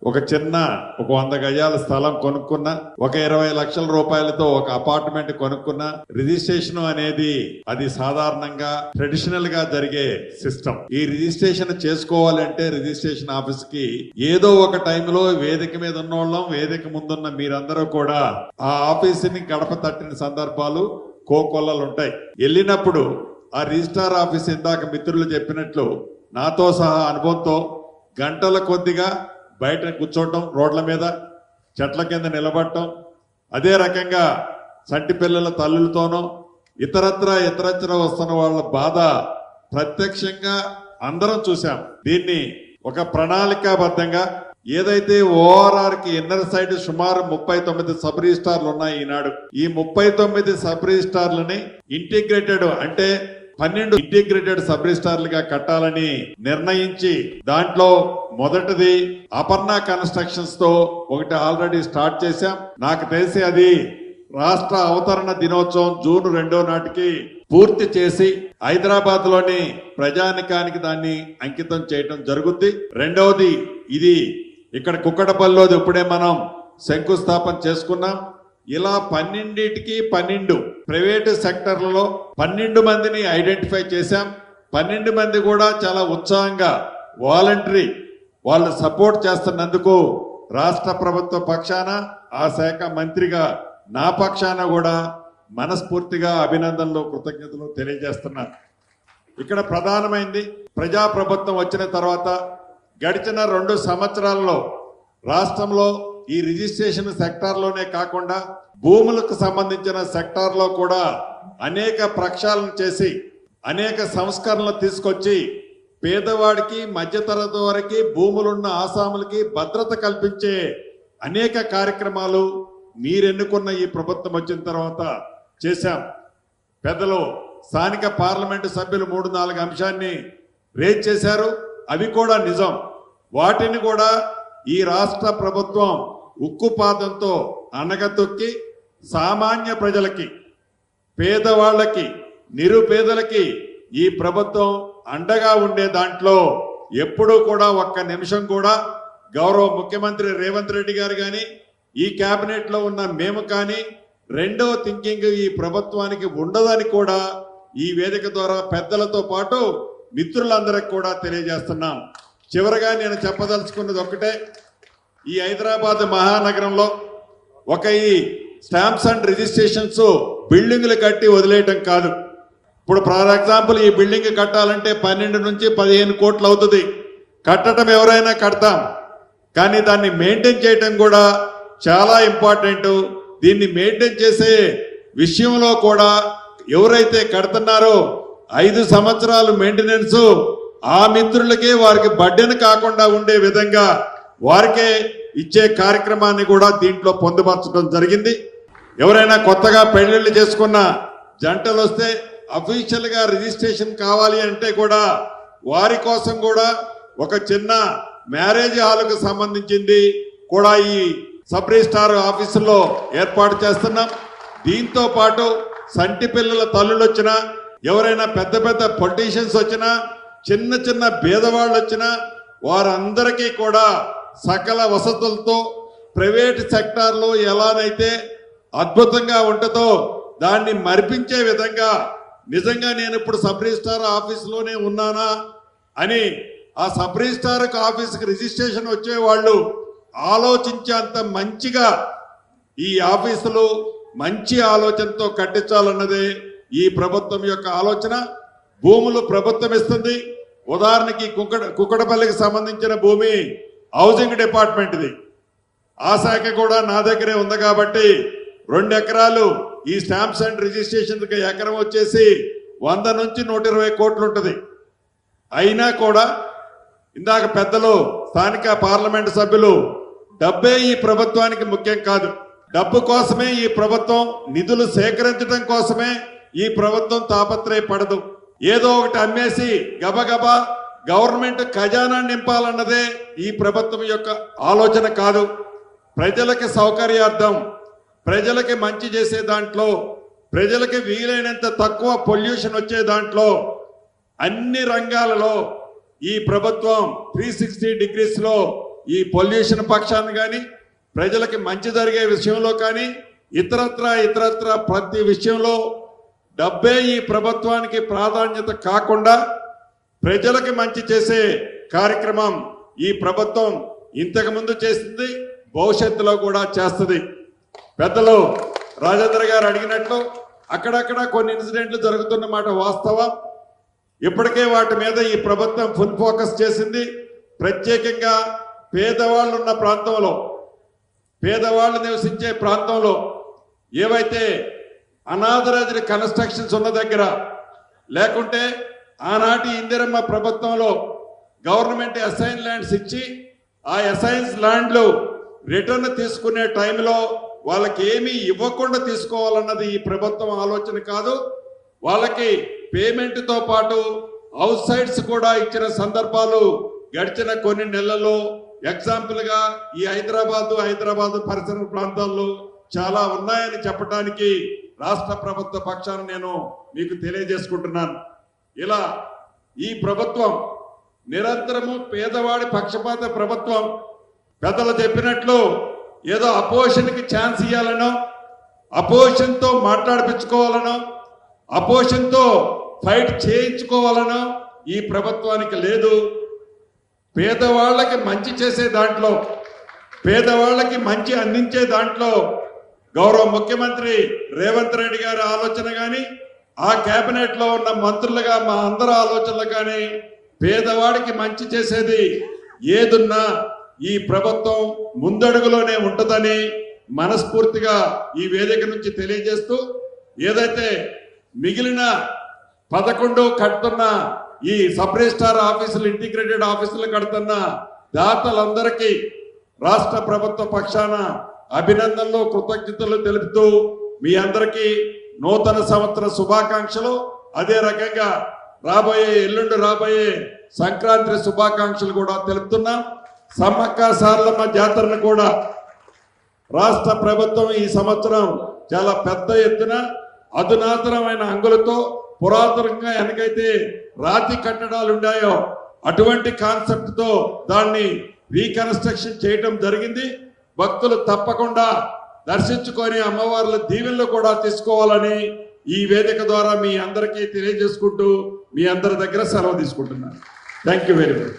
ఒక 100 గజాల స్థలం కొనుక్కున్నా, ఒక 20 లక్షల రూపాయలతో ఒక అపార్ట్మెంట్ కొనుక్కున్నా, రిజిస్ట్రేషన్ అనేది అది సాధారణంగా ట్రెడిషనల్ గా జరిగే సిస్టమ్. ఈ రిజిస్ట్రేషన్ చేసుకోవాలంటే రిజిస్ట్రేషన్ ఆఫీస్ కి ఏదో ఒక టైంలో వేదిక మీద ఉన్నోళ్ళం, వేదిక ముందున్న మీరందరూ కూడా ఆ ఆఫీసుని గడప తట్టిన సందర్భాలు కోకొల్లలు ఉంటాయి. వెళ్ళినప్పుడు ఆ రిజిస్ట్రార్ ఆఫీస్ ఇందాక మిత్రులు చెప్పినట్లు నాతో సహా అనుభవంతో గంటల కొద్దిగా బయట కూర్చోవటం, రోడ్ల మీద చెట్ల కింద నిలబడటం, అదే రకంగా సంటి పిల్లల తల్లులతోనో ఇతరత్ర వస్తున్న వాళ్ళ బాధ ప్రత్యక్షంగా అందరం చూసాం. దీన్ని ఒక ప్రణాళికాబద్ధంగా ఏదైతే ఓఆర్ఆర్ కి ఇన్నర్ సైడ్ సుమారు 39 సబ్ రిజిస్టార్లు ఉన్నాయి ఈనాడు. ఈ 39 సబ్ రిజిస్టార్లని ఇంటిగ్రేటెడ్ అంటే 12 ఇంటిగ్రేటెడ్ సబ్ రిజిస్టార్లుగా కట్టాలని నిర్ణయించి దాంట్లో మొదటిది అపర్ణ కన్స్ట్రక్షన్స్ తో ఒకటి ఆల్రెడీ స్టార్ట్ చేశాం. నాకు తెలిసి అది రాష్ట్ర అవతరణ దినోత్సవం జూన్ 2వ నాటికి పూర్తి చేసి హైదరాబాద్ లోని ప్రజానికానికి దాన్ని అంకితం చేయడం జరుగుద్ది. రెండవది ఇది ఇక్కడ కుక్కడపల్లిలోది ఇప్పుడే మనం శంకుస్థాపన చేసుకున్నాం. ఇలా 12 ప్రైవేటు సెక్టర్లలో 12 మందిని ఐడెంటిఫై చేశాం. 12 మంది కూడా చాలా ఉత్సాహంగా వాలంటరీ వాళ్ళు సపోర్ట్ చేస్తున్నందుకు రాష్ట్ర ప్రభుత్వ పక్షాన ఆ శాఖ మంత్రిగా నా పక్షాన కూడా మనస్ఫూర్తిగా అభినందనలు, కృతజ్ఞతలు తెలియజేస్తున్నారు. ఇక్కడ ప్రధానమైంది ప్రజాప్రభుత్వం వచ్చిన తర్వాత గడిచిన 2 సంవత్సరాల్లో రాష్ట్రంలో ఈ రిజిస్ట్రేషన్ సెక్టార్లోనే కాకుండా భూములకు సంబంధించిన సెక్టార్లో కూడా అనేక ప్రక్షాళన చేసి అనేక సంస్కరణలు తీసుకొచ్చి పేదవాడికి మధ్యతరగతి వారికి భూములున్న ఆసాములకి భద్రత కల్పించే అనేక కార్యక్రమాలు మీరెన్నుకున్న ఈ ప్రభుత్వం వచ్చిన తర్వాత చేశాం. పెద్దలు స్థానిక పార్లమెంటు సభ్యులు 3-4 అంశాన్ని రేజ్ చేశారు. అవి కూడా నిజం. వాటిని కూడా ఈ రాష్ట్ర ప్రభుత్వం ఉక్కుపాదంతో అణగతొక్కి సామాన్య ప్రజలకి, పేదవాళ్ళకి, నిరుపేదలకి ఈ ప్రభుత్వం అండగా ఉండే దాంట్లో ఎప్పుడూ కూడా ఒక్క నిమిషం కూడా గౌరవ ముఖ్యమంత్రి రేవంత్ రెడ్డి గారు కానీ ఈ కేబినెట్ లో ఉన్న మేము కానీ రెండవ థింకింగ్ ఈ ప్రభుత్వానికి ఉండదని కూడా ఈ వేదిక ద్వారా పెద్దలతో పాటు మిత్రులందరికి కూడా తెలియజేస్తున్నాం. చివరగా నేను చెప్పదలుచుకున్నది ఒక్కటే, ఈ హైదరాబాద్ మహానగరంలో ఈ స్టాంప్స్ అండ్ రిజిస్ట్రేషన్స్ బిల్డింగ్లు కట్టి వదిలేయటం కాదు. ఇప్పుడు ఫర్ ఎగ్జాంపుల్ ఈ బిల్డింగ్ కట్టాలంటే 12 నుంచి 15 కోట్లు అవుతుంది. కట్టడం ఎవరైనా కడతాం, కానీ దాన్ని మెయింటైన్ చేయటం కూడా చాలా ఇంపార్టెంట్. దీన్ని మెయింటైన్ చేసే విషయంలో కూడా ఎవరైతే కడుతున్నారో 5 సంవత్సరాలు మెయింటెనెన్స్ ఆ మిత్రులకే వారికి బడ్డెను కాకుండా ఉండే విధంగా వారికే ఇచ్చే కార్యక్రమాన్ని కూడా దీంట్లో పొందుపరచడం జరిగింది. ఎవరైనా కొత్తగా పెళ్లిళ్ళు చేసుకున్న జంటలు వస్తే అఫీషియల్ గా రిజిస్ట్రేషన్ కావాలి అంటే కూడా వారి కోసం కూడా ఒక చిన్న మ్యారేజ్ హాల్కు సంబంధించింది కూడా ఈ సబ్ రిజిస్ట్రార్ ఆఫీసులో ఏర్పాటు చేస్తున్నాం. దీంతో పాటు సంటి పిల్లల తల్లులు వచ్చినా, ఎవరైనా పెద్ద పెద్ద పొలిటీషియన్స్ వచ్చినా, చిన్న పేదవాళ్ళు వచ్చినా వారందరికీ కూడా సకల వసతులతో ప్రైవేట్ సెక్టార్లో ఎలానైతే అద్భుతంగా ఉంటుందో దాన్ని మరిపించే విధంగా నిజంగా నేను ఇప్పుడు సబ్ రిజిస్ట్రార్ ఆఫీసులోనే ఉన్నానా అని ఆ సబ్ రిజిస్ట్రార్ ఆఫీస్కి రిజిస్ట్రేషన్ వచ్చే వాళ్ళు ఆలోచించేంత మంచిగా ఈ ఆఫీసులు మంచి ఆలోచనతో కట్టించాలన్నదే ఈ ప్రభుత్వం యొక్క ఆలోచన. భూములు ప్రభుత్వం ఇస్తుంది. ఉదాహరణకి కుక్కడపల్లికి సంబంధించిన భూమి హౌసింగ్ డిపార్ట్మెంట్ది. ఆ శాఖ కూడా నా దగ్గరే ఉంది కాబట్టి 2 ఎకరాలు ఈ స్టాంప్స్ అండ్ రిజిస్ట్రేషన్ ఎకరం వచ్చేసి 100 నుంచి 120 కోట్లు ఉంటుంది. అయినా కూడా ఇందాక పెద్దలు స్థానిక పార్లమెంటు సభ్యులు డబ్బే ఈ ప్రభుత్వానికి ముఖ్యం కాదు, డబ్బు కోసమే ఈ ప్రభుత్వం నిధులు సేకరించడం కోసమే ఈ ప్రభుత్వం తాపత్రయపడదు. ఏదో ఒకటి అమ్మేసి గబగబా గవర్నమెంట్ ఖజానా నింపాలన్నదే ఈ ప్రభుత్వం యొక్క ఆలోచన కాదు. ప్రజలకి సౌకర్యార్థం, ప్రజలకి మంచి చేసే దాంట్లో, ప్రజలకి వీలైనంత తక్కువ పొల్యూషన్ వచ్చే దాంట్లో అన్ని రంగాలలో ఈ ప్రభుత్వం 360 డిగ్రీస్ లో ఈ పొల్యూషన్ పక్షాన్ని కానీ ప్రజలకి మంచి జరిగే విషయంలో కానీ ఇతరత్ర ప్రతి విషయంలో డబ్బే ఈ ప్రభుత్వానికి ప్రాధాన్యత కాకుండా ప్రజలకి మంచి చేసే కార్యక్రమం ఈ ప్రభుత్వం ఇంతకు ముందు చేసింది, భవిష్యత్తులో కూడా చేస్తుంది. పెద్దలు రాజేంద్ర గారు అడిగినట్లు అక్కడక్కడ కొన్ని ఇన్సిడెంట్లు జరుగుతున్నమాట వాస్తవం. ఇప్పటికే వాటి మీద ఈ ప్రభుత్వం ఫుల్ ఫోకస్ చేసింది. ప్రత్యేకంగా పేదవాళ్ళు ఉన్న ప్రాంతంలో, పేదవాళ్ళు నివసించే ప్రాంతంలో ఏవైతే అనాథరైజ్డ్ కన్స్ట్రక్షన్స్ ఉన్న దగ్గర, లేకుంటే ఆనాటి ఇందిరమ్మ ప్రభుత్వంలో గవర్నమెంట్ అసైన్ ల్యాండ్స్ ఇచ్చి ఆ అసైన్స్ ల్యాండ్లు రిటర్న్ తీసుకునే టైంలో వాళ్ళకి ఏమీ ఇవ్వకుండా తీసుకోవాలన్నది ఈ ప్రభుత్వం ఆలోచన కాదు. వాళ్ళకి పేమెంట్తో పాటు అవుట్ సైడ్స్ కూడా ఇచ్చిన సందర్భాలు గడిచిన కొన్ని నెలల్లో ఎగ్జాంపుల్గా ఈ హైదరాబాద్ పరిసర ప్రాంతాల్లో చాలా ఉన్నాయని చెప్పడానికి రాష్ట్ర ప్రభుత్వ పక్షాన నేను మీకు తెలియజేసుకుంటున్నాను. ఇలా ఈ ప్రభుత్వం నిరంతరము పేదవాడి పక్షపాత ప్రభుత్వం. పెద్దలు చెప్పినట్లు ఏదో అపోజిషన్కి ఛాన్స్ ఇవ్వాలనో, అపోజిషన్తో మాట్లాడిపించుకోవాలనో, అపోజిషన్తో ఫైట్ చేయించుకోవాలనో ఈ ప్రభుత్వానికి లేదు. పేదవాళ్ళకి మంచి చేసే దాంట్లో, పేదవాళ్ళకి మంచి అందించే దాంట్లో గౌరవ ముఖ్యమంత్రి రేవంత్ రెడ్డి గారి ఆలోచన కానీ, ఆ కేబినెట్ లో ఉన్న మంత్రులుగా మా అందరి ఆలోచనలు కానీ, పేదవాడికి మంచి చేసేది ఏదున్నా ఈ ప్రభుత్వం ముందడుగులోనే ఉంటుందని మనస్ఫూర్తిగా ఈ వేదిక నుంచి తెలియజేస్తూ, ఏదైతే మిగిలిన 11 కడుతున్న ఈ సబ్ రిజిస్ట్రార్ ఆఫీసులు, ఇంటిగ్రేటెడ్ ఆఫీసులు కడుతున్న దాతలందరికీ రాష్ట్ర ప్రభుత్వ పక్షాన అభినందనలు, కృతజ్ఞతలు తెలుపుతూ మీ అందరికీ నూతన సంవత్సర శుభాకాంక్షలు, అదే రకంగా ఎల్లుండి రాబోయే సంక్రాంతి శుభాకాంక్షలు కూడా తెలుపుతున్నాం. సమ్మక్క సారలమ్మ జాతరను కూడా రాష్ట్ర ప్రభుత్వం ఈ సంవత్సరం చాలా పెద్ద ఎత్తున అధునాతనమైన అంగులతో, పురాతనంగా వెనకైతే రాతి కట్టడాలు ఉన్నాయో అటువంటి కాన్సెప్ట్ తో దాన్ని రీకన్స్ట్రక్షన్ చేయటం జరిగింది. భక్తులు తప్పకుండా దర్శించుకొని అమ్మవార్ల దీవెనలు కూడా తీసుకోవాలని ఈ వేదిక ద్వారా మీ అందరికీ తెలియజేసుకుంటూ మీ అందరి దగ్గర సెలవు తీసుకుంటున్నాను. Thank you very much.